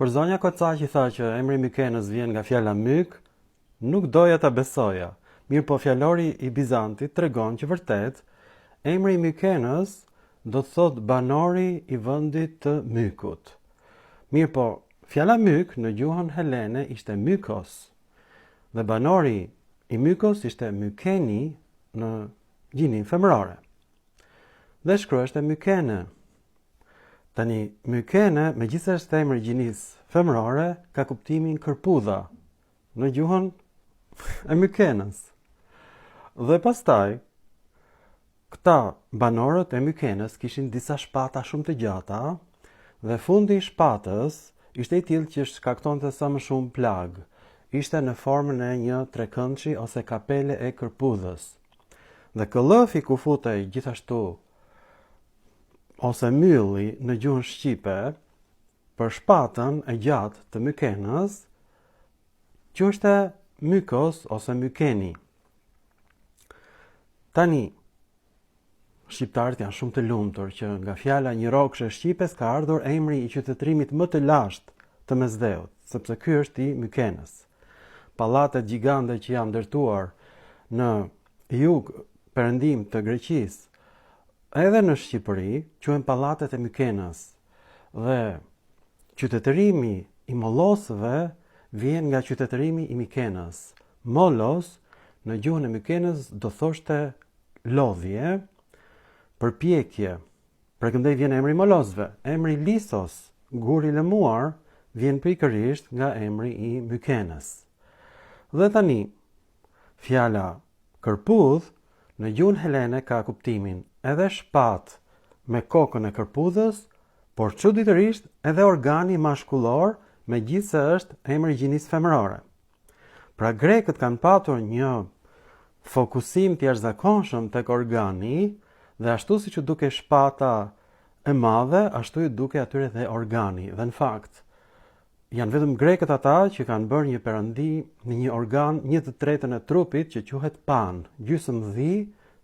Kur zonja Kocaqi tha që emri Mykenës vjen nga fjala myk, nuk doja ta besoja. Mirë po fjalori i Bizantit tregon që vërtet emri Mykenës do të thot banori i vendit të Mykut. Mirë po, fjala myk në gjuhën helene ishte Mykos. Dhe banori i Mykos ishte Mykeni në gjinin femërore. Dhe shkruheshte Mykene. Tani, Mykene, megjithëse është emri i gjinisë femërore, ka kuptimin kërpudha në gjuhën e Mykenës. Dhe pastaj, këta banorët e Mykenës kishin disa shpata shumë të gjata dhe fundi i shpatës ishte i tillë që shkaktonte sa më shumë plag. Ishte në formën e një trekëndshi ose kapele e kërpudhës. Dhe këllëfi ku futej gjithashtu ose mylli në gjuhën shqipe për shpatën e gjatë të Mykenës quheshte Mykos ose Mykeni. Tani, shqiptarët janë shumë të lumtur që nga fjala njirokshe shqipes ka ardhur emri i qytetërimit më të lashtë të Mesdheut, sepse ky është i Mykenës. Pallatet gjigande që janë ndërtuar në jug perëndim të Greqisë, edhe në Shqipëri, quhen pallatet e Mykenës. Dhe qytetërimi i Mollosëve vjen nga qytetërimi i Mykenës. Molos në gjuhën e Mykenës do thoshte lodhje, përpjekje. Përkëndej vjen emri Molosëve. Emri Lisos, gur i lëmuar, vjen pikërisht nga emri i Mykenës. Dhe tani, fjala kërpudh në gjuhën helene ka kuptimin edhe shpat me kokën e kërpudhës, por çuditërisht edhe organi mashkullor, megjithëse është emri i gjinisë femërore. Pra grekët kanë patur një fokusim të jashtëzakonshëm tek organi, dhe ashtu siç u duke shpata e madhe, ashtu i duke atyre dhe organi. Dhe në fakt, janë vetëm grekët ata që kanë bërë një perëndi në një organ 1/3 e trupit që quhet pan, gjysmë dhi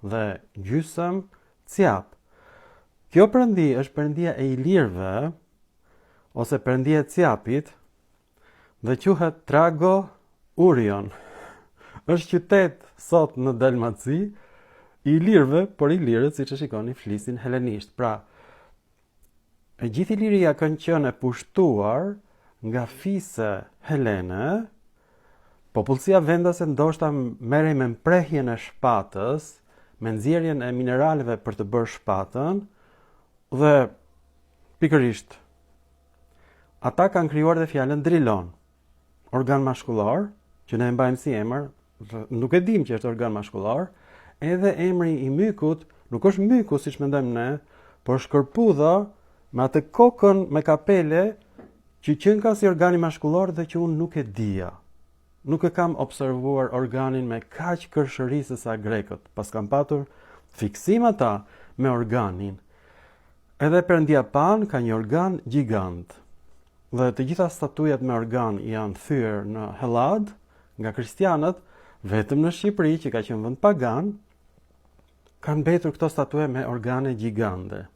dhe gjysmë cjap. Kjo perëndi është perëndia e ilirëve ose perëndia e cjapit dhe quhet Trago Urion. Është qytet sot në Dalmaci i ilirëve, por ilirët, siç e shikoni, flisin helenisht. Pra, e gjithë Iliria kanë qenë e pushtuar nga fise helene, popullsia vendase ndoshta merrej me mprehjen e shpatës, me nxjerrjen e mineraleve për të bërë shpatën, dhe pikërisht ata kanë krijuar dhe fjalën drilon, organ mashkullor, që ne e mbajmë si emër, nuk e dim që është organ mashkullor, edhe emri i mykut nuk është myku siç mendojmë ne, por shkërpudha me atë kokën me kapele që qenë ka si organi mashkullor dhe që unë nuk e dija. Nuk e kam observuar organin me kaq kërshëri se sa grekët, pas kam patur fiksim ata me organin. Edhe perëndia Pan ka një organ gjigant. Dhe të gjitha statujat me organ janë thyer në Hellad nga kristianët, vetëm në Shqipëri që ka qenë vend pagan, kanë mbetur këto statue me organe gjigande.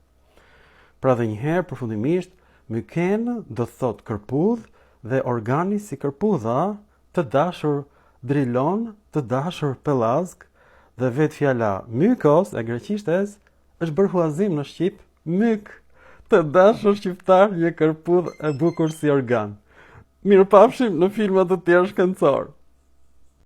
Pra dhe njëherë përfundimisht, Myken do thot kërpudh dhe organi si kërpudha, të dashur drilon, të dashur pelazg, dhe vetë fjala Mykos e greqishtes është bërë huazim në Shqip myk, të dashur shqiptar, një kërpudh e bukur si organ. Mirupafshim në filma të tjerë shkencor.